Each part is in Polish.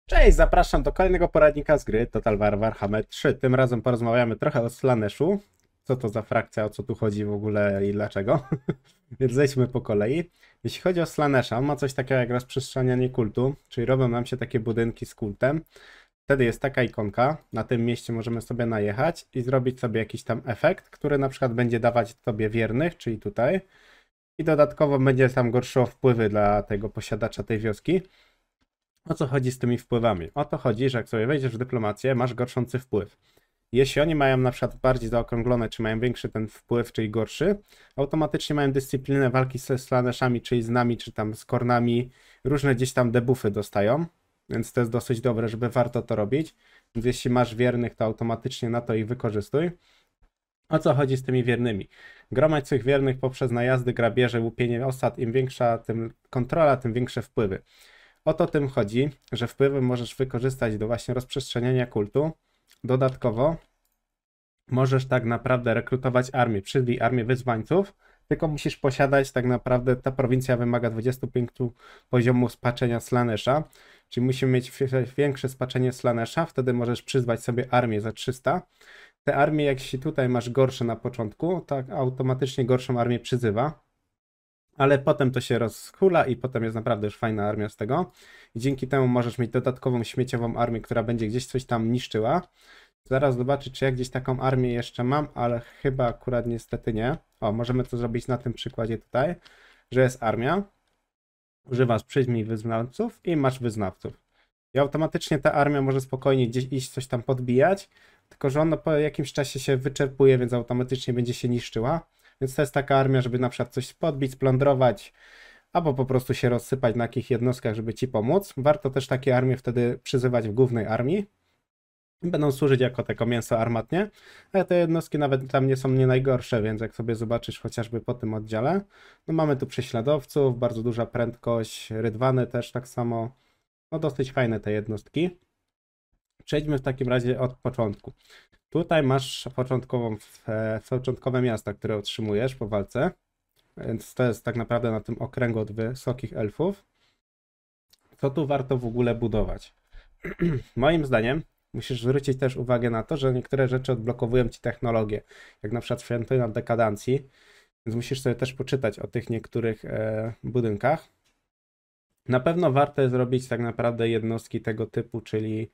Cześć, zapraszam do kolejnego poradnika z gry Total War Warhammer 3. Tym razem porozmawiamy trochę o Slaneshu. Co to za frakcja, o co tu chodzi w ogóle i dlaczego. Więc zejdźmy po kolei. Jeśli chodzi o Slanesha, on ma coś takiego jak rozprzestrzenianie kultu, czyli robią nam się takie budynki z kultem. Wtedy jest taka ikonka, na tym mieście możemy sobie najechać i zrobić sobie jakiś tam efekt, który na przykład będzie dawać tobie wiernych, czyli tutaj. I dodatkowo będzie tam gorsze wpływy dla tego posiadacza tej wioski. O co chodzi z tymi wpływami? O to chodzi, że jak sobie wejdziesz w dyplomację, masz gorszący wpływ. Jeśli oni mają na przykład bardziej zaokrąglone, czy mają większy ten wpływ, czyli gorszy, automatycznie mają dyscyplinę walki ze Slaneshami, czyli z nami, czy tam z Kornami, różne gdzieś tam debuffy dostają, więc to jest dosyć dobre, żeby warto to robić. Więc jeśli masz wiernych, to automatycznie na to ich wykorzystuj. O co chodzi z tymi wiernymi? Gromadź tych wiernych poprzez najazdy, grabieże, łupienie osad. Im większa tym kontrola, tym większe wpływy. O to tym chodzi, że wpływy możesz wykorzystać do właśnie rozprzestrzeniania kultu. Dodatkowo możesz tak naprawdę rekrutować armię, przybij armię wyzwańców, tylko musisz posiadać tak naprawdę, ta prowincja wymaga 25 poziomu spaczenia Slanesha, czyli musimy mieć większe spaczenie Slanesha, wtedy możesz przyzwać sobie armię za 300. Te armie, jak się tutaj masz gorsze na początku, tak automatycznie gorszą armię przyzywa. Ale potem to się rozhula i potem jest naprawdę już fajna armia z tego. I dzięki temu możesz mieć dodatkową śmieciową armię, która będzie gdzieś coś tam niszczyła. Zaraz zobaczyć, czy ja gdzieś taką armię jeszcze mam, ale chyba akurat niestety nie. O, możemy to zrobić na tym przykładzie tutaj, że jest armia. Używasz przyźmij wyznawców i masz wyznawców. I automatycznie ta armia może spokojnie gdzieś iść, coś tam podbijać, tylko że ona po jakimś czasie się wyczerpuje, więc automatycznie będzie się niszczyła. Więc to jest taka armia, żeby na przykład coś podbić, splądrować, albo po prostu się rozsypać na jakich jednostkach, żeby ci pomóc. Warto też takie armie wtedy przyzywać w głównej armii. Będą służyć jako tako mięso armatnie, ale te jednostki nawet tam nie są nie najgorsze, więc jak sobie zobaczysz chociażby po tym oddziale, no mamy tu prześladowców, bardzo duża prędkość, rydwany też tak samo, no dosyć fajne te jednostki. Przejdźmy w takim razie od początku. Tutaj masz początkowe miasta, które otrzymujesz po walce, więc to jest tak naprawdę na tym okręgu od wysokich elfów. Co tu warto w ogóle budować? Moim zdaniem musisz zwrócić też uwagę na to, że niektóre rzeczy odblokowują ci technologię, jak na przykład świątynia dekadencji, więc musisz sobie też poczytać o tych niektórych budynkach. Na pewno warto jest zrobić tak naprawdę jednostki tego typu, czyli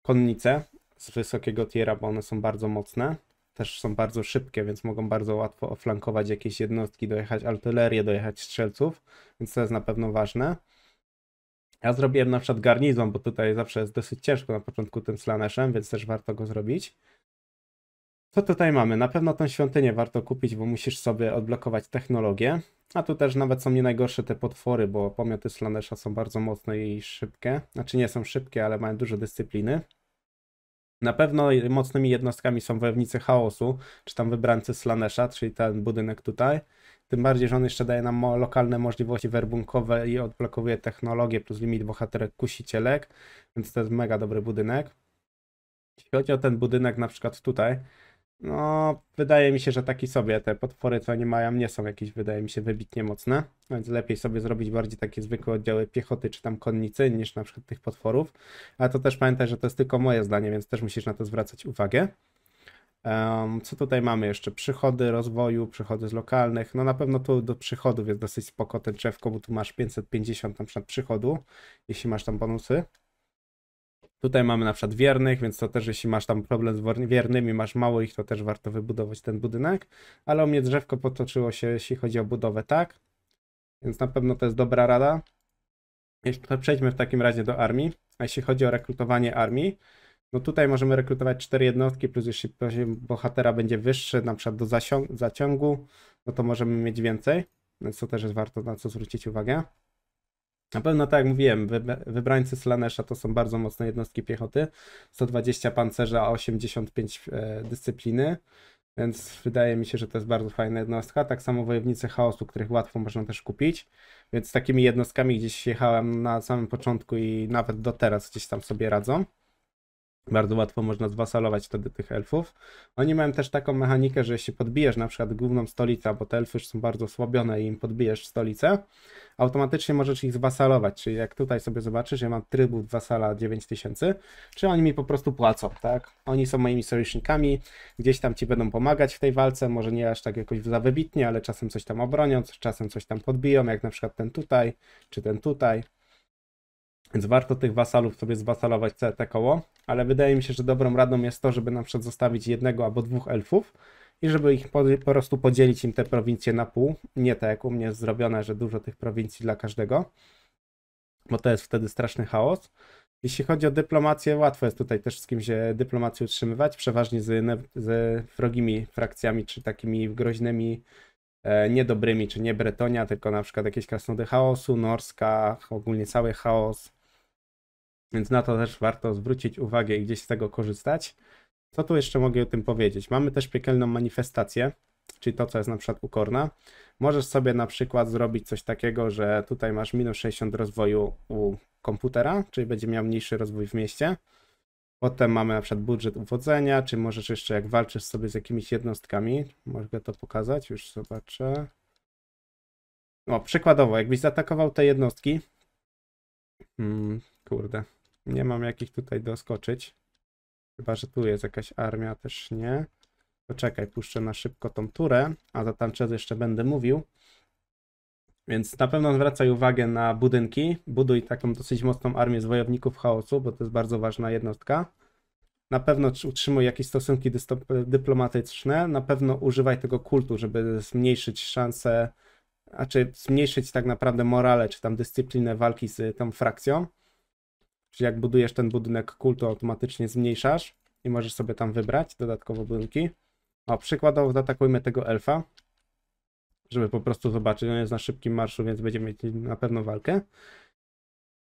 konnice z wysokiego tiera, bo one są bardzo mocne. Też są bardzo szybkie, więc mogą bardzo łatwo oflankować jakieś jednostki, dojechać artylerię, dojechać strzelców, więc to jest na pewno ważne. Ja zrobiłem na przykład garnizon, bo tutaj zawsze jest dosyć ciężko na początku tym Slaneshem, więc też warto go zrobić. Co tutaj mamy? Na pewno tą świątynię warto kupić, bo musisz sobie odblokować technologię. A tu też nawet są nie najgorsze te potwory, bo pomioty Slanesha są bardzo mocne i szybkie. Znaczy nie są szybkie, ale mają dużo dyscypliny. Na pewno mocnymi jednostkami są wojownicy chaosu, czy tam wybrańcy Slanesha, czyli ten budynek tutaj. Tym bardziej, że on jeszcze daje nam lokalne możliwości werbunkowe i odblokowuje technologię plus limit bohaterek kusicielek, więc to jest mega dobry budynek. Jeśli chodzi o ten budynek na przykład tutaj, no wydaje mi się, że taki sobie te potwory, co oni mają, nie są jakieś, wydaje mi się, wybitnie mocne, więc lepiej sobie zrobić bardziej takie zwykłe oddziały piechoty czy tam konnicy niż na przykład tych potworów, ale to też pamiętaj, że to jest tylko moje zdanie, więc też musisz na to zwracać uwagę. Co tutaj mamy jeszcze? Przychody rozwoju, przychody z lokalnych. No na pewno tu do przychodów jest dosyć spoko ten drzewko, bo tu masz 550 na przykład przychodu, jeśli masz tam bonusy. Tutaj mamy na przykład wiernych, więc to też jeśli masz tam problem z wiernymi, masz mało ich, to też warto wybudować ten budynek. Ale u mnie drzewko potoczyło się, jeśli chodzi o budowę, tak. Więc na pewno to jest dobra rada. To przejdźmy w takim razie do armii. A jeśli chodzi o rekrutowanie armii, no tutaj możemy rekrutować 4 jednostki, plus jeśli poziom bohatera będzie wyższy, na przykład do zaciągu, no to możemy mieć więcej, więc to też jest warto na co zwrócić uwagę. Na pewno, tak jak mówiłem, wybrańcy Slanesha to są bardzo mocne jednostki piechoty, 120 pancerza, a 85 dyscypliny, więc wydaje mi się, że to jest bardzo fajna jednostka. Tak samo wojownicy chaosu, których łatwo można też kupić, więc z takimi jednostkami gdzieś jechałem na samym początku i nawet do teraz gdzieś tam sobie radzą. Bardzo łatwo można zwasalować wtedy tych elfów. Oni mają też taką mechanikę, że jeśli podbijesz na przykład główną stolicę, bo te elfy już są bardzo osłabione i im podbijesz stolicę, automatycznie możesz ich zwasalować. Czyli jak tutaj sobie zobaczysz, ja mam trybut wasala 9000, czy oni mi po prostu płacą, tak? Oni są moimi sojusznikami, gdzieś tam ci będą pomagać w tej walce, może nie aż tak jakoś za wybitnie, ale czasem coś tam obronią, czasem coś tam podbiją, jak na przykład ten tutaj, czy ten tutaj. Więc warto tych wasalów sobie zwasalować całe te koło, ale wydaje mi się, że dobrą radą jest to, żeby na przykład zostawić jednego albo dwóch elfów i żeby ich po prostu podzielić im te prowincje na pół. Nie tak jak u mnie jest zrobione, że dużo tych prowincji dla każdego, bo to jest wtedy straszny chaos. Jeśli chodzi o dyplomację, łatwo jest tutaj też z kimś dyplomację utrzymywać, przeważnie z wrogimi frakcjami, czy takimi groźnymi, niedobrymi, czy nie Bretonia, tylko na przykład jakieś krasnoludy chaosu, Norska, ogólnie cały chaos. Więc na to też warto zwrócić uwagę i gdzieś z tego korzystać. Co tu jeszcze mogę o tym powiedzieć? Mamy też piekielną manifestację, czyli to, co jest na przykład u Korna. Możesz sobie na przykład zrobić coś takiego, że tutaj masz minus 60 rozwoju u komputera, czyli będzie miał mniejszy rozwój w mieście. Potem mamy na przykład budżet uwodzenia, czy możesz jeszcze jak walczysz sobie z jakimiś jednostkami, mogę to pokazać, już zobaczę. O, przykładowo, jakbyś zaatakował te jednostki, kurde, nie mam jakich tutaj doskoczyć. Chyba, że tu jest jakaś armia, też nie. Poczekaj, puszczę na szybko tą turę, a za Tanczez jeszcze będę mówił. Więc na pewno zwracaj uwagę na budynki. Buduj taką dosyć mocną armię z wojowników chaosu, bo to jest bardzo ważna jednostka. Na pewno utrzymuj jakieś stosunki dyplomatyczne. Na pewno używaj tego kultu, żeby zmniejszyć szanse, znaczy zmniejszyć tak naprawdę morale, czy tam dyscyplinę walki z tą frakcją. Czyli jak budujesz ten budynek kultu, automatycznie zmniejszasz i możesz sobie tam wybrać dodatkowo budynki. O, przykładowo zaatakujmy tego elfa, żeby po prostu zobaczyć. On jest na szybkim marszu, więc będziemy mieć na pewno walkę.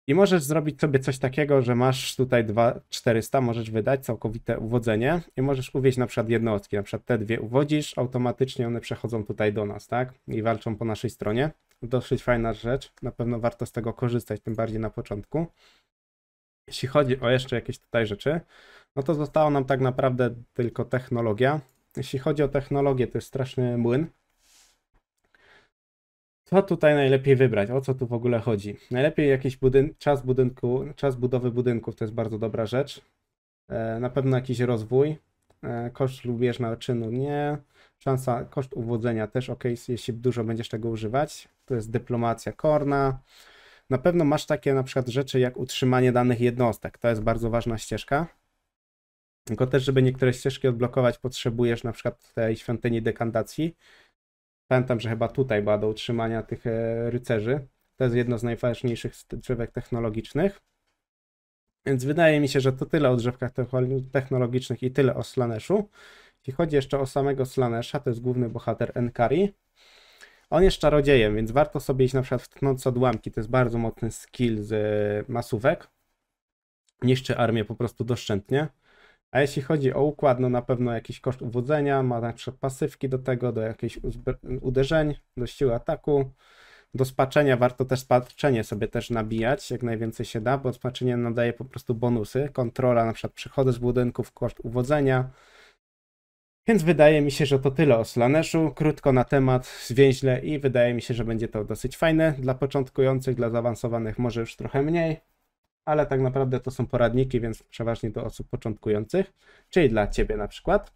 I możesz zrobić sobie coś takiego, że masz tutaj 2400, możesz wydać całkowite uwodzenie i możesz uwieźć na przykład jednostki, na przykład te dwie uwodzisz, automatycznie one przechodzą tutaj do nas, tak? I walczą po naszej stronie. Dosyć fajna rzecz, na pewno warto z tego korzystać, tym bardziej na początku. Jeśli chodzi o jeszcze jakieś tutaj rzeczy, no to została nam tak naprawdę tylko technologia. Jeśli chodzi o technologię, to jest straszny młyn. Co tutaj najlepiej wybrać? O co tu w ogóle chodzi? Najlepiej jakiś czas budowy budynków to jest bardzo dobra rzecz. Na pewno jakiś rozwój. Koszt lub bieżna czynu nie. Koszt uwodzenia też ok, jeśli dużo będziesz tego używać. To jest dyplomacja Korna. Na pewno masz takie na przykład rzeczy jak utrzymanie danych jednostek. To jest bardzo ważna ścieżka. Tylko też, żeby niektóre ścieżki odblokować, potrzebujesz na przykład tej świątyni dekantacji. Pamiętam, że chyba tutaj była do utrzymania tych rycerzy. To jest jedno z najważniejszych drzewek technologicznych. Więc wydaje mi się, że to tyle o drzewkach technologicznych i tyle o Slaneshu. Jeśli chodzi jeszcze o samego Slanesha, to jest główny bohater Enkari. On jest czarodziejem, więc warto sobie iść na przykład w tnące odłamki. To jest bardzo mocny skill z masówek. Niszczy armię po prostu doszczętnie. A jeśli chodzi o układ, no na pewno jakiś koszt uwodzenia, ma na przykład pasywki do tego, do jakichś uderzeń, do siły ataku. Do spaczenia warto też spaczenie sobie też nabijać, jak najwięcej się da, bo spaczenie nadaje po prostu bonusy. Kontrola, na przykład przychody z budynków, koszt uwodzenia. Więc wydaje mi się, że to tyle o Slaneshu. Krótko na temat, zwięźle i wydaje mi się, że będzie to dosyć fajne. Dla początkujących, dla zaawansowanych może już trochę mniej. Ale tak naprawdę to są poradniki, więc przeważnie do osób początkujących, czyli dla Ciebie na przykład.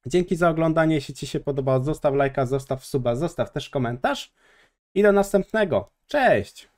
Dzięki za oglądanie, jeśli Ci się podobało, zostaw lajka, zostaw suba, zostaw też komentarz i do następnego. Cześć!